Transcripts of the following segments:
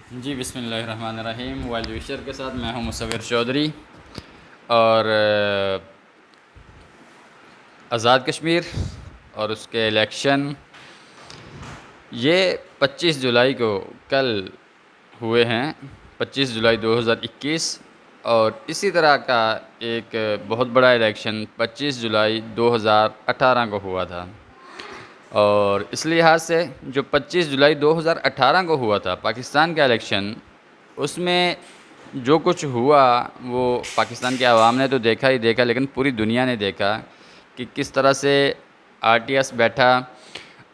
जी बिस्मिल्लाहिर्रहमानिर्रहीम। वर्ल्ड विशर के साथ मैं हूं मुसव्विर चौधरी। और आज़ाद कश्मीर और उसके इलेक्शन ये 25 जुलाई को कल हुए हैं, 25 जुलाई 2021। और इसी तरह का एक बहुत बड़ा इलेक्शन 25 जुलाई 2018 को हुआ था। और इस लिहाज से जो 25 जुलाई 2018 को हुआ था पाकिस्तान का इलेक्शन, उसमें जो कुछ हुआ वो पाकिस्तान के अवाम ने तो देखा ही देखा, लेकिन पूरी दुनिया ने देखा कि किस तरह से आरटीएस बैठा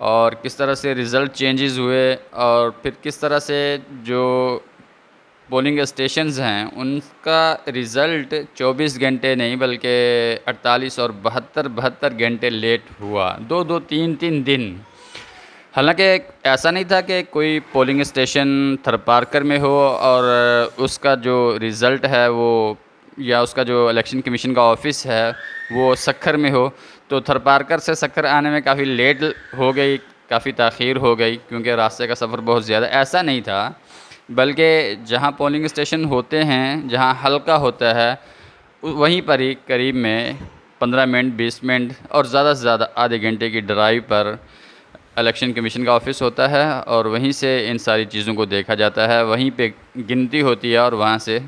और किस तरह से रिज़ल्ट चेंजेस हुए, और फिर किस तरह से जो पोलिंग स्टेशंस हैं उनका रिज़ल्ट 24 घंटे नहीं बल्कि 48 और 72 घंटे लेट हुआ, दो दो तीन तीन दिन। हालांकि ऐसा नहीं था कि कोई पोलिंग स्टेशन थरपारकर में हो और उसका जो रिज़ल्ट है वो, या उसका जो इलेक्शन कमीशन का ऑफिस है वो सखर में हो। तो थरपारकर से सखर आने में काफ़ी लेट हो गई, काफ़ी ताख़ीर हो गई, क्योंकि रास्ते का सफ़र बहुत ज़्यादा। ऐसा नहीं था, बल्कि जहां पोलिंग स्टेशन होते हैं, जहां हल्का होता है, वहीं पर ही करीब में 15 मिनट 20 मिनट और ज़्यादा से ज़्यादा आधे घंटे की ड्राइव पर इलेक्शन कमीशन का ऑफिस होता है। और वहीं से इन सारी चीज़ों को देखा जाता है, वहीं पे गिनती होती है और वहाँ से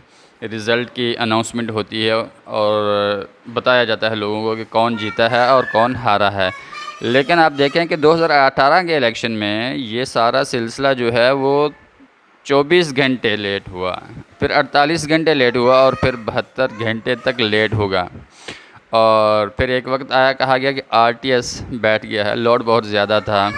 रिज़ल्ट की अनाउंसमेंट होती है और बताया जाता है लोगों को कि कौन जीता है और कौन हारा है। लेकिन आप देखें कि 2018 के इलेक्शन में ये सारा सिलसिला जो है वो 24 घंटे लेट हुआ, फिर 48 घंटे लेट हुआ और फिर 72 घंटे तक लेट होगा। और फिर एक वक्त आया, कहा गया कि आरटीएस बैठ गया है, लोड बहुत ज़्यादा था।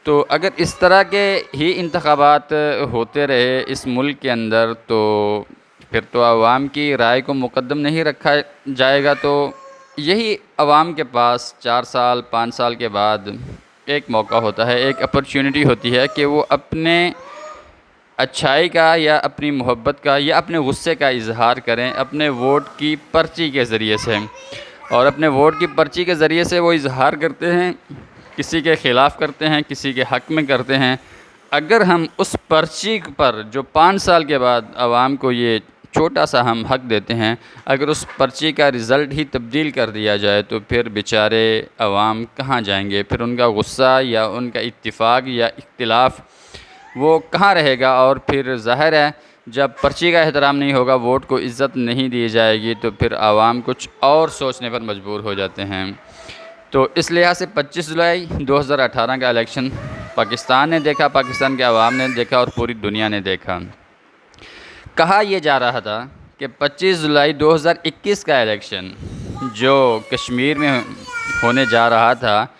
तो अगर इस तरह के ही इंतखाबात होते रहे इस मुल्क के अंदर, तो फिर तो आवाम की राय को मुकद्दम नहीं रखा जाएगा। तो यही आवाम के पास 4 साल 5 साल के बाद एक मौका होता है, एक अपॉर्चुनिटी होती है कि वो अपने अच्छाई का या अपनी मोहब्बत का या अपने गुस्से का इजहार करें अपने वोट की पर्ची के ज़रिए से। और अपने वोट की पर्ची के ज़रिए से वो इजहार करते हैं, किसी के ख़िलाफ़ करते हैं, किसी के हक़ में करते हैं। अगर हम उस पर्ची पर जो 5 साल के बाद आवाम को ये छोटा सा हम हक़ देते हैं, अगर उस पर्ची का रिज़ल्ट ही तब्दील कर दिया जाए तो फिर बेचारे आवाम कहाँ जाएंगे, फिर उनका गुस्सा या उनका इत्तेफाक या इख्तिलाफ़ वो कहाँ रहेगा। और फिर ज़ाहिर है जब पर्ची का एहतराम नहीं होगा, वोट को इज़्ज़त नहीं दी जाएगी, तो फिर आवाम कुछ और सोचने पर मजबूर हो जाते हैं। तो इस लिहाज से 25 जुलाई 2018 का इलेक्शन पाकिस्तान ने देखा, पाकिस्तान के अवाम ने देखा और पूरी दुनिया ने देखा। कहा यह जा रहा था कि 25 जुलाई 2021 का इलेक्शन जो कश्मीर में होने जा रहा था,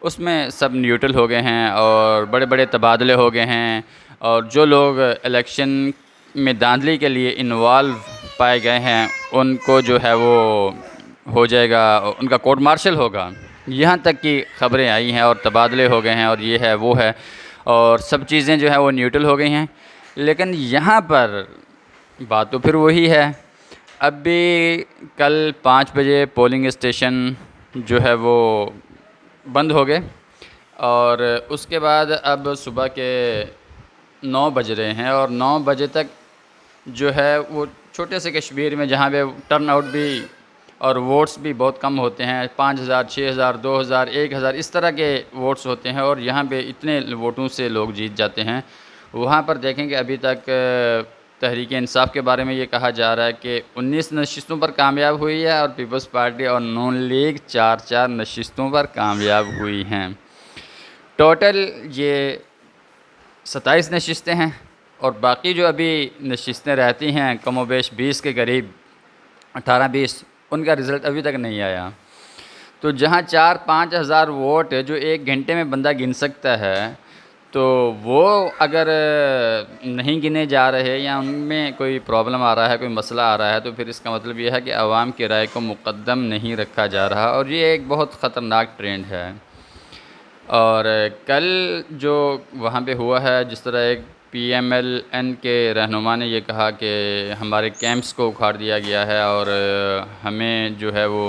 उसमें सब न्यूट्रल हो गए हैं और बड़े बड़े तबादले हो गए हैं। और जो लोग इलेक्शन में धांधली के लिए इन्वॉल्व पाए गए हैं उनको जो है वो हो जाएगा, उनका कोर्ट मार्शल होगा। यहाँ तक की खबरें आई हैं और तबादले हो गए हैं और ये है वो है, और सब चीज़ें जो है वो न्यूट्रल हो गई हैं। लेकिन यहाँ पर बात तो फिर वही है। अब भी कल 5 बजे पोलिंग स्टेशन जो है वो बंद हो गए, और उसके बाद अब सुबह के 9 बज रहे हैं और 9 बजे तक जो है वो छोटे से कश्मीर में, जहाँ पे टर्न आउट भी और वोट्स भी बहुत कम होते हैं, 5000 6000 2000 1000 इस तरह के वोट्स होते हैं, और यहाँ पे इतने वोटों से लोग जीत जाते हैं। वहाँ पर देखेंगे अभी तक तहरीक इंसाफ के बारे में ये कहा जा रहा है कि 19 नशिस्तों पर कामयाब हुई है और पीपल्स पार्टी और नून लीग 4 नशिस्तों पर कामयाब हुई हैं। टोटल ये 27 नशिस्तें हैं, और बाकी जो अभी नशिस्तें रहती हैं कमोबेश 20 के करीब, 18-20, उनका रिज़ल्ट अभी तक नहीं आया। तो जहाँ 4-5 हज़ार वोट जो एक घंटे में बंदा गिन सकता है, तो वो अगर नहीं गिने जा रहे या उनमें कोई प्रॉब्लम आ रहा है, कोई मसला आ रहा है, तो फिर इसका मतलब ये है कि आवाम की राय को मुक़द्दम नहीं रखा जा रहा, और ये एक बहुत ख़तरनाक ट्रेंड है। और कल जो वहाँ पे हुआ है, जिस तरह एक पीएमएलएन के रहनुमा ने ये कहा कि हमारे कैंप्स को उखाड़ दिया गया है और हमें जो है वो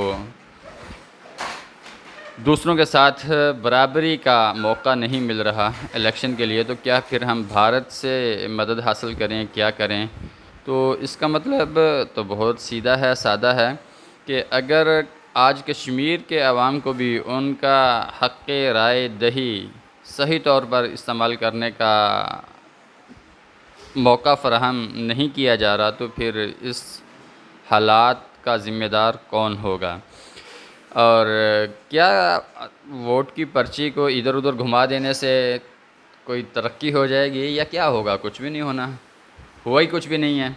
दूसरों के साथ बराबरी का मौका नहीं मिल रहा इलेक्शन के लिए, तो क्या फिर हम भारत से मदद हासिल करें, क्या करें? तो इसका मतलब तो बहुत सीधा है, सादा है कि अगर आज कश्मीर के अवाम को भी उनका हक़ राय दही सही तौर पर इस्तेमाल करने का मौका फ़राहम नहीं किया जा रहा, तो फिर इस हालात का ज़िम्मेदार कौन होगा? और क्या वोट की पर्ची को इधर-उधर घुमा देने से कोई तरक्की हो जाएगी या क्या होगा? कुछ भी नहीं होना, हुआ ही कुछ भी नहीं है।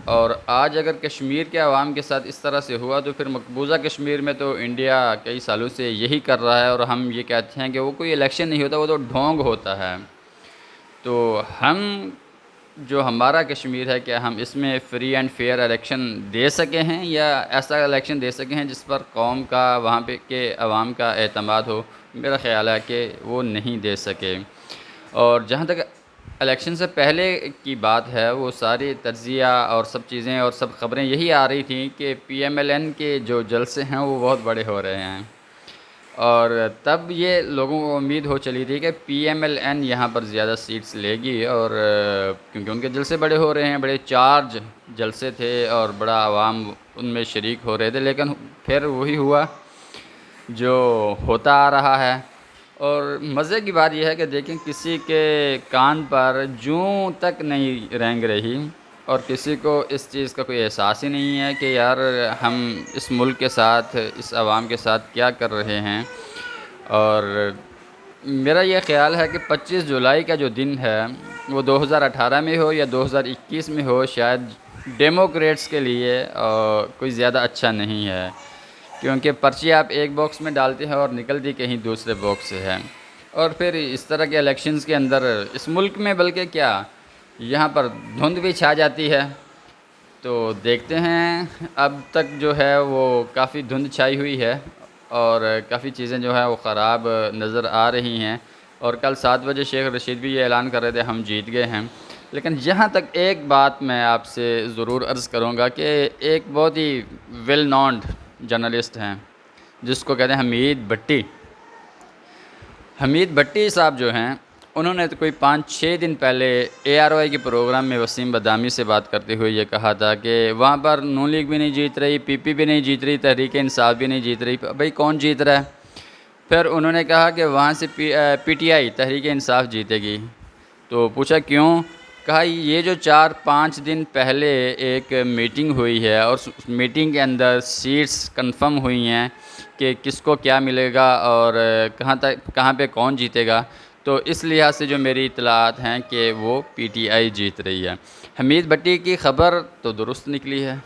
और आज अगर कश्मीर के अवाम के साथ इस तरह से हुआ, तो फिर मकबूज़ा कश्मीर में तो इंडिया कई सालों से यही कर रहा है, और हम ये कहते हैं कि वो कोई इलेक्शन नहीं होता, वो तो ढोंग होता है। तो हम जो हमारा कश्मीर है, क्या हम इसमें free and fair election they सके हैं, या ऐसा इलेक्शन दे सके हैं जिस पर कौम का, वहाँ पे के अवाम का एतमाद हो? मेरा ख़्याल है कि वो नहीं दे सके। और जहाँ तक इलेक्शन से पहले की बात है, वो सारी तज्ज़िया और सब चीज़ें और सब ख़बरें यही आ रही थी कि पीएमएलएन के जो जलसे हैं वो बहुत बड़े हो रहे हैं, और तब ये लोगों को उम्मीद हो चली थी कि पीएमएलएन यहाँ पर ज़्यादा सीट्स लेगी, और क्योंकि उनके जलसे बड़े हो रहे हैं, बड़े चार्ज जलसे थे और बड़ा आवाम उनमें शरीक हो रहे थे। लेकिन फिर वही हुआ जो होता आ रहा है। और मज़े की बात यह है कि देखें, किसी के कान पर जूं तक नहीं रेंग रही, और किसी को इस चीज़ का कोई एहसास ही नहीं है कि यार हम इस मुल्क के साथ, इस आवाम के साथ क्या कर रहे हैं। और मेरा ये ख़्याल है कि 25 जुलाई का जो दिन है, वो 2018 में हो या 2021 में हो, शायद डेमोक्रेट्स के लिए कोई ज़्यादा अच्छा नहीं है, क्योंकि पर्ची आप एक बॉक्स में डालते हैं और निकलती कहीं दूसरे बॉक्स से है। और फिर इस तरह के इलेक्शंस के अंदर इस मुल्क में, बल्कि क्या, यहाँ पर धुंध भी छा जाती है। तो देखते हैं, अब तक जो है वो काफ़ी धुंध छाई हुई है, और काफ़ी चीज़ें जो है वो ख़राब नज़र आ रही हैं। और कल 7 बजे शेख रशीद भी ये ऐलान कर रहे थे हम जीत गए हैं। लेकिन जहाँ तक एक बात मैं आपसे ज़रूर अर्ज़ करूँगा कि एक बहुत ही वेल नोन्ड जर्नलिस्ट हैं जिसको कहते हैं हमीद भट्टी। हमीद भट्टी साहब जो हैं, उन्होंने तो कोई 5-6 दिन पहले ARY के प्रोग्राम में वसीम बदामी से बात करते हुए ये कहा था कि वहाँ पर नून लीग भी नहीं जीत रही, PP भी नहीं जीत रही, तहरीक इंसाफ भी नहीं जीत रही। भाई कौन जीत रहा है? फिर उन्होंने कहा कि वहाँ से PTI तहरीक इंसाफ जीतेगी। तो पूछा क्यों? कहा ये जो 4-5 दिन पहले एक मीटिंग हुई है, और उस मीटिंग के अंदर सीट्स कंफर्म हुई हैं कि किसको क्या मिलेगा और कहाँ पे कौन जीतेगा। तो इस लिहाज से जो मेरी इत्तलात हैं कि वो PTI जीत रही है। हमीद भट्टी की ख़बर तो दुरुस्त निकली है,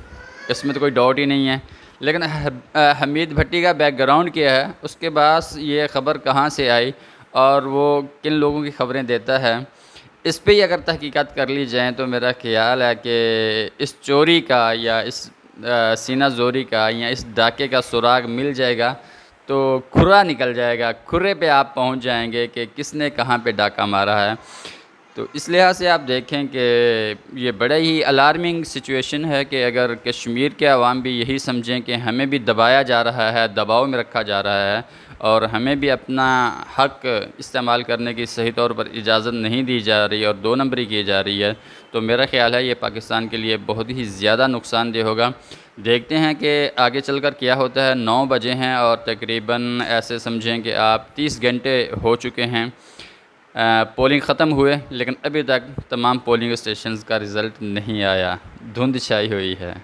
इसमें तो कोई डाउट ही नहीं है। लेकिन हमीद भट्टी का बैकग्राउंड क्या है, उसके पास ये ख़बर कहाँ से आई, और वो किन लोगों की ख़बरें देता है, इस पे ही अगर तहकीकात कर ली जाए, तो मेरा ख़्याल है कि इस चोरी का या इस सीना ज़ोरी का या इस डाके का सुराग मिल जाएगा, तो खुरा निकल जाएगा, खुरे पे आप पहुंच जाएंगे कि किसने कहाँ पे डाका मारा है। तो इस लिहाज से आप देखें कि ये बड़ा ही अलार्मिंग सिचुएशन है कि अगर कश्मीर के अवाम भी यही समझें कि हमें भी दबाया जा रहा है, दबाव में रखा जा रहा है, और हमें भी अपना हक़ इस्तेमाल करने की सही तौर पर इजाज़त नहीं दी जा रही और 2 नंबरी की जा रही है, तो मेरा ख़्याल है ये पाकिस्तान के लिए बहुत ही ज़्यादा नुकसानदेह होगा। देखते हैं कि आगे चलकर क्या होता है। 9 बजे हैं और तकरीबन ऐसे समझें कि आप 30 घंटे हो चुके हैं पोलिंग ख़त्म हुए, लेकिन अभी तक तमाम पोलिंग स्टेशंस का रिज़ल्ट नहीं आया। धुंध छाई हुई है।